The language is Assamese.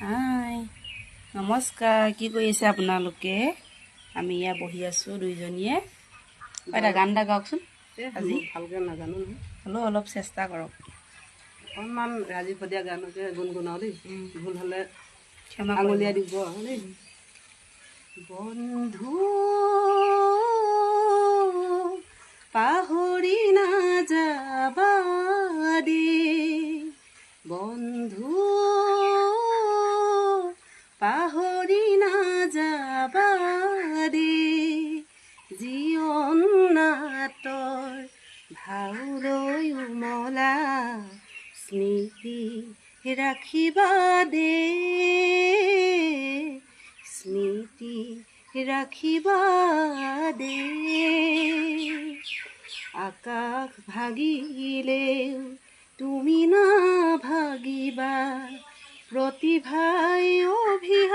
হাই নমস্কাৰ। কি কৰি আছে আপোনালোকে? আমি ইয়াত বহি আছোঁ দুইজনীয়ে। এটা গান এটা গাওকচোন। আজি ভালকৈ নাজানো নহয়, হ'লেও অলপ চেষ্টা কৰক। অকণমান ৰাজীৱ সদীয়া গানকে গুণগুণাও দেই। ভুল হ'লে ক্ষমা আঙুলিয়াই কৰিব। দিব দেই। বন্ধু পাহৰি নাযাবা দেই, বন্ধু পাহৰি নাযাবা দেই, জীৱন নাটৰ ভাওলৈ উমলা স্মৃতি ৰাখিবা দেই, স্মৃতি ৰাখিবা দেই। আকাশ ভাগিলেও তুমি নাভাগিবা, প্ৰতিভাই অভিশাপ